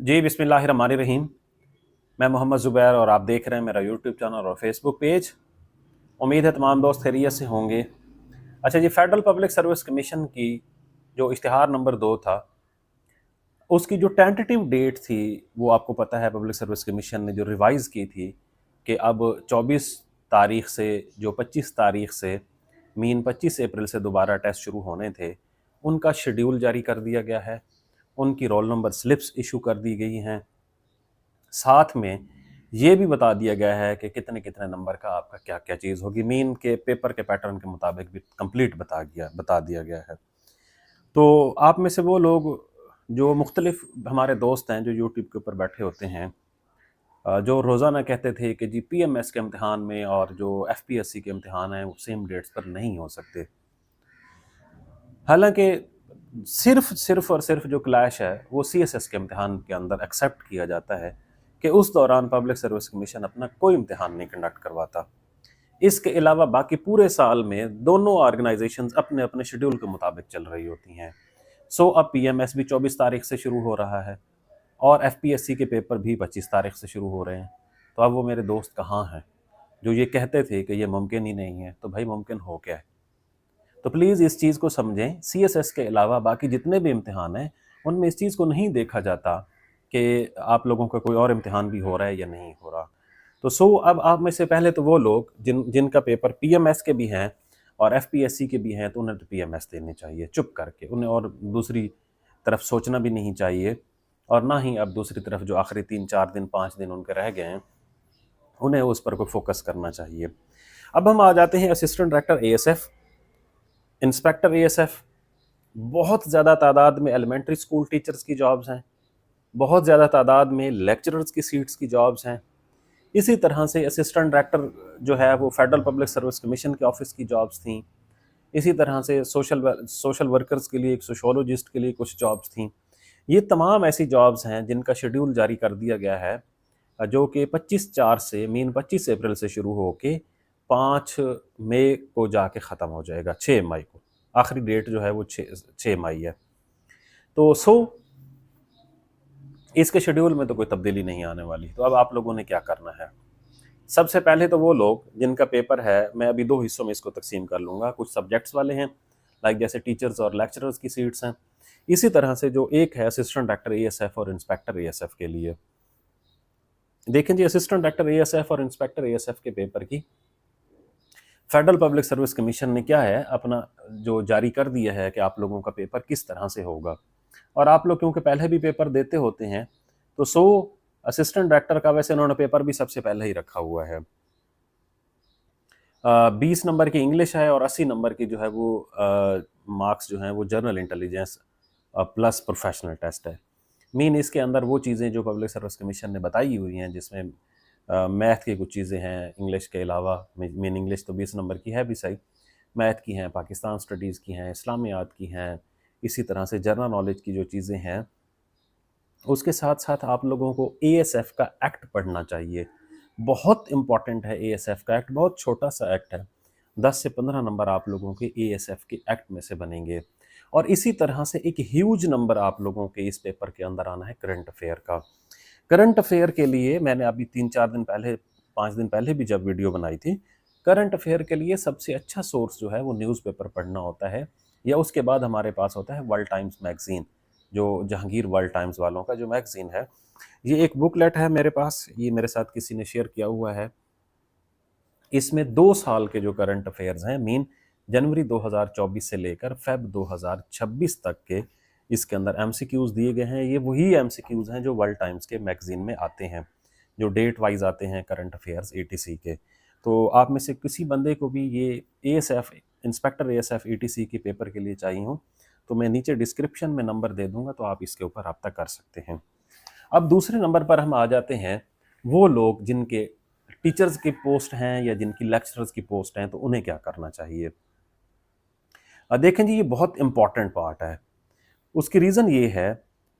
जी बिस्मिल्लाहिर्रहमानिर्रहीम। मैं मोहम्मद ज़ुबैर और आप देख रहे हैं मेरा यूट्यूब चैनल और फेसबुक पेज। उम्मीद है तमाम दोस्त खैरियत से होंगे। अच्छा जी, फेडरल पब्लिक सर्विस कमीशन की जो इश्तिहार नंबर 2 था, उसकी जो टेंटेटिव डेट थी, वो आपको पता है पब्लिक सर्विस कमीशन ने जो रिवाइज़ की थी कि अब 24 तारीख से जो 25 तारीख से मीन 25 अप्रैल से दोबारा टेस्ट शुरू होने थे, उनका शेड्यूल जारी कर दिया गया है। उनकी रोल नंबर स्लिप्स इशू कर दी गई हैं। साथ में ये भी बता दिया गया है कि कितने कितने नंबर का आपका क्या क्या चीज़ होगी। मीन के पेपर के पैटर्न के मुताबिक भी कंप्लीट बता दिया गया है। तो आप में से वो लोग जो मुख्तलिफ हमारे दोस्त हैं जो यूट्यूब के ऊपर बैठे होते हैं, जो रोज़ाना कहते थे कि जी पीएमएस के इम्तिहान में और जो एफपीएससी के इम्तिहान हैं वो सेम डेट्स पर नहीं हो सकते। हालांकि सिर्फ और सिर्फ जो क्लैश है वो सीएसएस के इम्तिहान के अंदर एक्सेप्ट किया जाता है कि उस दौरान पब्लिक सर्विस कमीशन अपना कोई इम्तिहान नहीं कंडक्ट करवाता। इसके अलावा बाकी पूरे साल में दोनों ऑर्गेनाइजेशंस अपने अपने शेड्यूल के मुताबिक चल रही होती हैं। सो अब पीएमएस भी 24 तारीख से शुरू हो रहा है और एफपीएससी के पेपर भी 25 तारीख से शुरू हो रहे हैं। तो अब वो मेरे दोस्त कहाँ हैं जो ये कहते थे कि ये मुमकिन ही नहीं है? तो भाई मुमकिन हो क्या है? तो प्लीज़ इस चीज़ को समझें। सीएसएस के अलावा बाकी जितने भी इम्तिहान हैं उनमें इस चीज़ को नहीं देखा जाता कि आप लोगों का कोई और इम्तिहान भी हो रहा है या नहीं हो रहा। तो अब आप में से पहले तो वो लोग जिनका पेपर पीएमएस के भी हैं और एफपीएससी के भी हैं, तो उन्हें तो पीएमएस देने चाहिए चुप करके। उन्हें और दूसरी तरफ सोचना भी नहीं चाहिए, और ना ही अब दूसरी तरफ जो आखिरी 3-4 दिन 5 दिन उनके रह गए हैं उन्हें उस पर कोई फोकस करना चाहिए। अब हम आ जाते हैं assistant director ASF, inspector ASF. बहुत ज़्यादा तादाद में एलिमेंट्री स्कूल टीचर्स की जॉब्स हैं, बहुत ज़्यादा तादाद में लेक्चरर्स की सीट्स की जॉब्स हैं। इसी तरह से असिस्टेंट डायरेक्टर जो है वो फेडरल पब्लिक सर्विस कमीशन के ऑफिस की जॉब्स थी। इसी तरह से सोशल वर्कर्स के लिए, एक सोशोलॉजिस्ट के लिए कुछ जॉब्स थी। ये तमाम ऐसी जॉब्स हैं जिनका शेड्यूल जारी कर दिया गया है, जो कि 25/4 से मीन 25 अप्रैल से शुरू होके 5 मई को जाके ख़त्म हो जाएगा। 6 मई को आखिरी डेट जो है वो 6 मई है। तो इसके शेड्यूल में तो कोई तब्दीली नहीं आने वाली। तो अब आप लोगों ने क्या करना है? सबसे पहले तो वो लोग जिनका पेपर है, मैं अभी 2 हिस्सों में इसको तकसीम कर लूँगा। कुछ सब्जेक्ट्स वाले हैं, लाइक जैसे टीचर्स और लेक्चरर्स की सीट्स हैं। इसी तरह से जो एक है असिस्टेंट डायरेक्टर एएसएफ और इंस्पेक्टर एएसएफ के लिए। देखें जी, असिस्टेंट डायरेक्टर एएसएफ और इंस्पेक्टर एएसएफ के पेपर की फेडरल पब्लिक सर्विस कमीशन ने क्या है अपना जो जारी कर दिया है कि आप लोगों का पेपर किस तरह से होगा। और आप लोग क्योंकि पहले भी पेपर देते होते हैं, तो असिस्टेंट डायरेक्टर का वैसे उन्होंने पेपर भी सबसे पहले ही रखा हुआ है। 20 नंबर की इंग्लिश है और 80 नंबर की जो है वो मार्क्स जो हैं वो general intelligence plus professional test है। मीन इसके अंदर वो चीज़ें जो पब्लिक सर्विस कमीशन ने बताई हुई हैं, जिसमें मैथ की कुछ चीज़ें हैं इंग्लिश के अलावा। मीन इंग्लिश तो 20 नंबर की है भी सही, मैथ की हैं, पाकिस्तान स्टडीज़ की हैं, इस्लामियात की हैं, इसी तरह से जनरल नॉलेज की जो चीज़ें हैं। उसके साथ साथ आप लोगों को एएसएफ का एक्ट पढ़ना चाहिए। बहुत इंपॉर्टेंट है एएसएफ का एक्ट, बहुत छोटा सा एक्ट है। 10 से 15 नंबर आप लोगों के एएसएफ के एक्ट में से बनेंगे। और इसी तरह से एक ह्यूज नंबर आप लोगों के इस पेपर के अंदर आना है करंट अफेयर का। करंट अफेयर के लिए मैंने अभी 3-4 दिन पहले, 5 दिन पहले भी जब वीडियो बनाई थी, करंट अफेयर के लिए सबसे अच्छा सोर्स जो है वो न्यूज़पेपर पढ़ना होता है, या उसके बाद हमारे पास होता है वर्ल्ड टाइम्स मैगज़ीन, जो जहांगीर वर्ल्ड टाइम्स वालों का जो मैगज़ीन है। ये एक बुकलेट है मेरे पास, ये मेरे साथ किसी ने शेयर किया हुआ है। इसमें 2 साल के जो करंट अफेयर्स हैं, मीन जनवरी 2024 से लेकर फेब 2026 तक के, इसके अंदर एमसीक्यूज़ दिए गए हैं। ये वही एमसीक्यूज़ हैं जो वर्ल्ड टाइम्स के मैगज़ीन में आते हैं, जो डेट वाइज आते हैं करंट अफेयर्स एटीसी के। तो आप में से किसी बंदे को भी ये एएसएफ, इंस्पेक्टर एएसएफ एटीसी के पेपर के लिए चाहिए हो, तो मैं नीचे डिस्क्रिप्शन में नंबर दे दूंगा, तो आप इसके ऊपर रब्ता कर सकते हैं। अब दूसरे नंबर पर हम आ जाते हैं वो लोग जिनके टीचर्स की पोस्ट हैं या जिनकी लेक्चरर्स की पोस्ट हैं, तो उन्हें क्या करना चाहिए। देखें जी, ये बहुत इंपॉर्टेंट पार्ट है। उसकी रीज़न ये है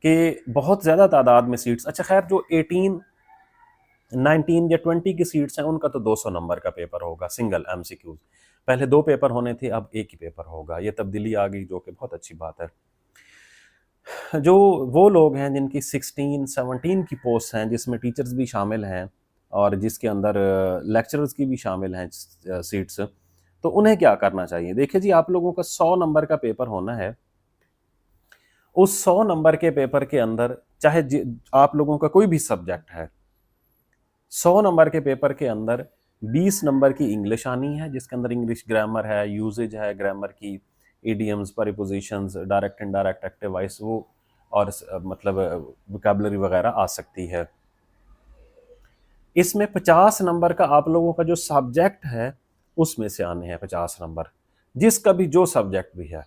कि बहुत ज़्यादा तादाद में सीट्स, अच्छा खैर जो 18, 19 या 20 की सीट्स हैं उनका तो 200 नंबर का पेपर होगा, सिंगल एमसीक्यूज। पहले 2 पेपर होने थे, अब एक ही पेपर होगा। ये तब्दीली आ गई, जो कि बहुत अच्छी बात है। जो वो लोग हैं जिनकी 16-17 की पोस्ट हैं, जिसमें टीचर्स भी शामिल हैं और जिसके अंदर लेक्चरर्स की भी शामिल हैं सीट्स, तो उन्हें क्या करना चाहिए? देखिए जी, आप लोगों का 100 नंबर का पेपर होना है। उस 100 नंबर के पेपर के अंदर चाहे आप लोगों का कोई भी सब्जेक्ट है, 100 नंबर के पेपर के अंदर 20 नंबर की इंग्लिश आनी है, जिसके अंदर इंग्लिश ग्रामर है, यूजेज है ग्रामर की, idioms, prepositions, direct indirect active voice, वो और मतलब वोकैबुलरी वगैरह आ सकती है। इसमें 50 नंबर का आप लोगों का जो सब्जेक्ट है उसमें से आने हैं 50 नंबर, जिसका भी जो सब्जेक्ट भी है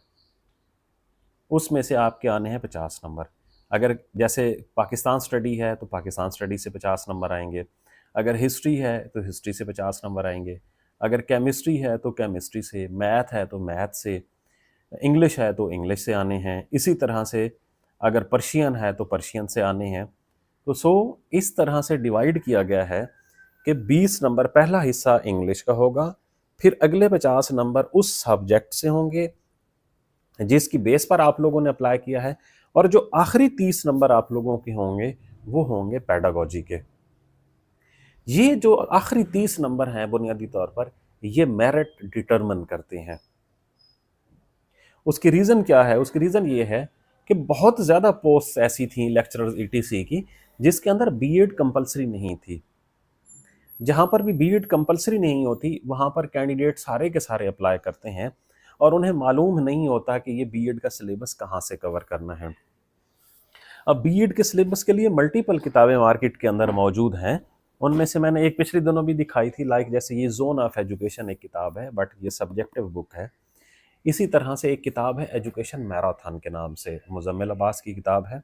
उसमें से आपके आने हैं 50 नंबर। अगर जैसे पाकिस्तान स्टडी है तो पाकिस्तान स्टडी से 50 नंबर आएंगे, अगर हिस्ट्री है तो हिस्ट्री से 50 नंबर आएंगे, अगर केमिस्ट्री है तो केमिस्ट्री से, मैथ है तो मैथ से, इंग्लिश है तो इंग्लिश से आने हैं, इसी तरह से अगर पर्शियन है तो पर्शियन से आने हैं। तो इस तरह से डिवाइड किया गया है कि 20 नंबर पहला हिस्सा इंग्लिश का होगा, फिर अगले 50 नंबर उस सब्जेक्ट से होंगे जिसकी बेस पर आप लोगों ने अप्लाई किया है, और जो आखिरी 30 नंबर आप लोगों के होंगे वो होंगे पेडागोजी के। ये जो आखिरी 30 नंबर हैं बुनियादी तौर पर ये मेरिट डिटरमिन करते हैं। उसकी रीज़न क्या है? उसकी रीज़न ये है कि बहुत ज़्यादा पोस्ट ऐसी थी लेक्चरर्स ईटीसी की जिसके अंदर बीएड कंपलसरी नहीं थी। जहाँ पर भी बीएड कंपलसरी नहीं होती वहाँ पर कैंडिडेट सारे के सारे अप्लाई करते हैं और उन्हें मालूम नहीं होता कि ये बीएड का सिलेबस कहाँ से कवर करना है। अब बीएड के सिलेबस के लिए मल्टीपल किताबें मार्केट के अंदर मौजूद हैं। उनमें से मैंने एक पिछले दिनों भी दिखाई थी, लाइक जैसे ये जोन ऑफ एजुकेशन एक किताब है, बट ये सब्जेक्टिव बुक है। इसी तरह से एक किताब है एजुकेशन मैराथन के नाम से, मुजम्मिल अब्बास की किताब है।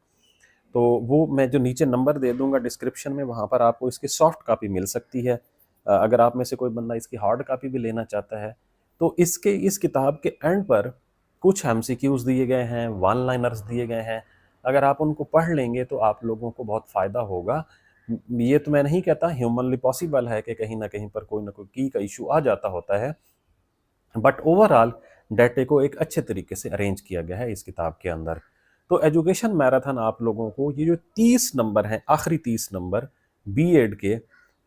तो वो मैं जो नीचे नंबर दे दूंगा डिस्क्रिप्शन में, वहाँ पर आपको इसकी सॉफ्ट कापी मिल सकती है। अगर आप में से कोई बंदा इसकी हार्ड कापी भी लेना चाहता है तो इस किताब के एंड पर कुछ एमसीक्यूज दिए गए हैं, वन लाइनर्स दिए गए हैं। अगर आप उनको पढ़ लेंगे तो आप लोगों को बहुत फ़ायदा होगा। ये तो मैं नहीं कहता ह्यूमनली पॉसिबल है कि कहीं ना कहीं पर कोई ना कोई की का इशू आ जाता होता है, बट ओवरऑल डाटे को एक अच्छे तरीके से अरेंज किया गया है इस किताब के अंदर। तो एजुकेशन मैराथन आप लोगों को ये जो 30 नंबर हैं, आखिरी 30 नंबर बीएड के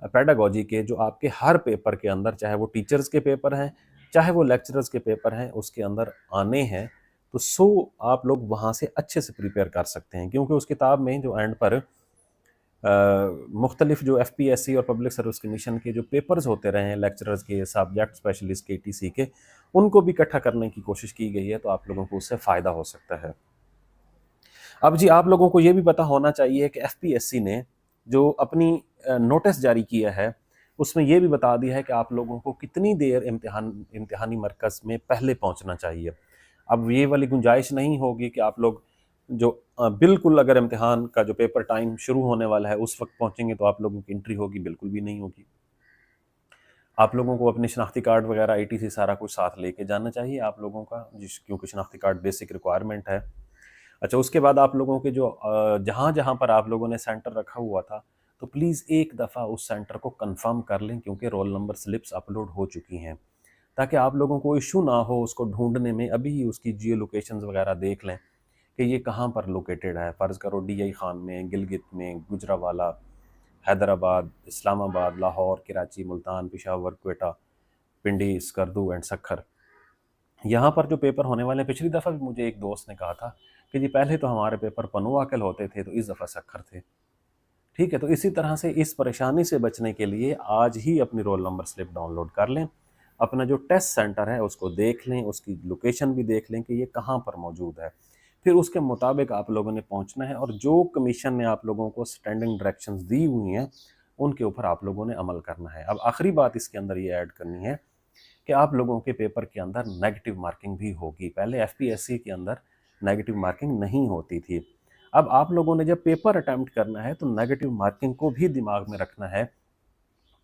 पेडागोजी के, जो आपके हर पेपर के अंदर, चाहे वो टीचर्स के पेपर हैं चाहे वो लेक्चरर्स के पेपर हैं, उसके अंदर आने हैं। तो आप लोग वहाँ से अच्छे से प्रिपेयर कर सकते हैं, क्योंकि उस किताब में जो एंड पर मुख्तलिफ जो एफपीएससी और पब्लिक सर्विस कमीशन के जो पेपर्स होते रहे हैं लेक्चरर्स के, सब्जेक्ट स्पेशलिस्ट के, टीसी के, उनको भी इकट्ठा करने की कोशिश की गई है। तो आप लोगों को उससे फ़ायदा हो सकता है। अब जी, आप लोगों को ये भी पता होना चाहिए कि एफपीएससी ने जो अपनी नोटिस जारी किया है उसमें ये भी बता दिया है कि आप लोगों को कितनी देर इम्तिहानी मरकज़ में पहले पहुंचना चाहिए। अब ये वाली गुंजाइश नहीं होगी कि आप लोग जो बिल्कुल अगर इम्तिहान का जो पेपर टाइम शुरू होने वाला है उस वक्त पहुंचेंगे तो आप लोगों की एंट्री होगी, बिल्कुल भी नहीं होगी। आप लोगों को अपने शनाख्ती कार्ड वगैरह ईटीसी सारा कुछ साथ लेके जाना चाहिए आप लोगों का, क्योंकि शनाख्ती कार्ड बेसिक रिक्वायरमेंट है। अच्छा, उसके बाद आप लोगों के जो जहाँ जहाँ पर आप लोगों ने सेंटर रखा हुआ था, तो प्लीज़ एक दफ़ा उस सेंटर को कंफर्म कर लें, क्योंकि रोल नंबर स्लिप्स अपलोड हो चुकी हैं, ताकि आप लोगों को इशू ना हो उसको ढूंढने में। अभी ही उसकी जियो लोकेशंस वगैरह देख लें कि ये कहाँ पर लोकेटेड है। फ़र्ज़ करो डीआई खान में, गिलगित में, गुजरावाला, हैदराबाद, इस्लामाबाद, लाहौर, कराची, मुल्तान, पेशावर, क्वेटा, पिंडी, स्कर्दू एंड सक्खर, यहाँ पर जो पेपर होने वाले हैं। पिछली दफ़ा भी मुझे एक दोस्त ने कहा था कि जी पहले तो हमारे पेपर पनुआकल होते थे, तो इस दफ़ा सक्खर थे। ठीक है, तो इसी तरह से इस परेशानी से बचने के लिए आज ही अपनी रोल नंबर स्लिप डाउनलोड कर लें, अपना जो टेस्ट सेंटर है उसको देख लें, उसकी लोकेशन भी देख लें कि ये कहाँ पर मौजूद है। फिर उसके मुताबिक आप लोगों ने पहुँचना है, और जो कमीशन ने आप लोगों को स्टैंडिंग डायरेक्शंस दी हुई हैं उनके ऊपर आप लोगों ने अमल करना है। अब आखिरी बात इसके अंदर ये ऐड करनी है कि आप लोगों के पेपर के अंदर नेगेटिव मार्किंग भी होगी। पहले एफपीएससी के अंदर नेगेटिव मार्किंग नहीं होती थी। अब आप लोगों ने जब पेपर अटैम्प्ट करना है तो नेगेटिव मार्किंग को भी दिमाग में रखना है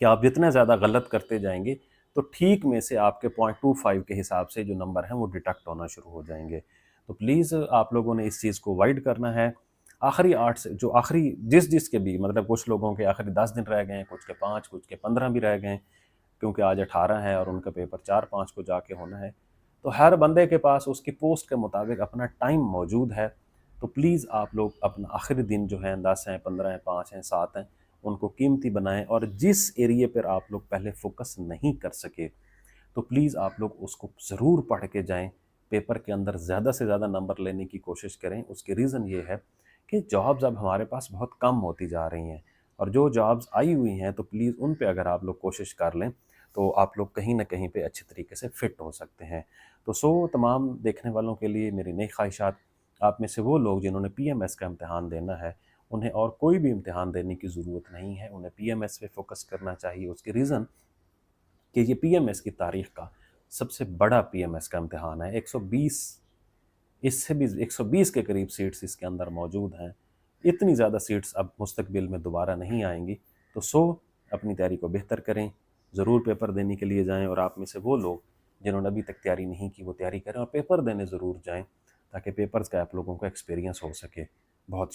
कि आप जितने ज़्यादा गलत करते जाएंगे तो ठीक में से आपके 0.25 के हिसाब से जो नंबर हैं वो डिटेक्ट होना शुरू हो जाएंगे। तो प्लीज़ आप लोगों ने इस चीज़ को अवॉइड करना है। आखिरी 8 से जो आखिरी जिसके भी, मतलब कुछ लोगों के आखिरी 10 दिन रह गए हैं, कुछ के 5, कुछ के 15 भी रह गए हैं, क्योंकि आज 18 है और उनका पेपर 4-5 को जाके होना है। तो हर बंदे के पास उसकी पोस्ट के मुताबिक अपना टाइम मौजूद है। तो प्लीज़ आप लोग अपना आखिरी दिन जो है 10 हैं, 15 हैं, 5 हैं, 7 हैं, उनको कीमती बनाएं। और जिस एरिया पर आप लोग पहले फोकस नहीं कर सके तो प्लीज़ आप लोग उसको ज़रूर पढ़ के जाएं। पेपर के अंदर ज़्यादा से ज़्यादा नंबर लेने की कोशिश करें। उसकी रीज़न ये है कि जॉब्स अब हमारे पास बहुत कम होती जा रही हैं, और जो जॉब्स आई हुई हैं तो प्लीज़ उन पे अगर आप लोग कोशिश कर लें तो आप लोग कहीं ना कहीं पे अच्छे तरीके से फ़िट हो सकते हैं। तो तमाम देखने वालों के लिए मेरी नई ख्वाहिशात, आप में से वो लोग जिन्होंने पीएमएस का इम्तिहान देना है, उन्हें और कोई भी इम्तिहान देने की ज़रूरत नहीं है, उन्हें पीएमएस पे फोकस करना चाहिए। उसकी रीज़न कि ये पीएमएस की तारीख का सबसे बड़ा पीएमएस का इम्तिहान है। 120, इससे भी 120 के करीब सीट्स इसके अंदर मौजूद हैं। इतनी ज़्यादा सीट्स अब मुस्तकबिल में दोबारा नहीं आएंगी। तो अपनी तैयारी को बेहतर करें, ज़रूर पेपर देने के लिए जाएं। और आप में से वो लोग जिन्होंने अभी तक तैयारी नहीं की वो तैयारी करें और पेपर देने ज़रूर जाएं, ताकि पेपर्स का आप लोगों को एक्सपीरियंस हो सके। बहुत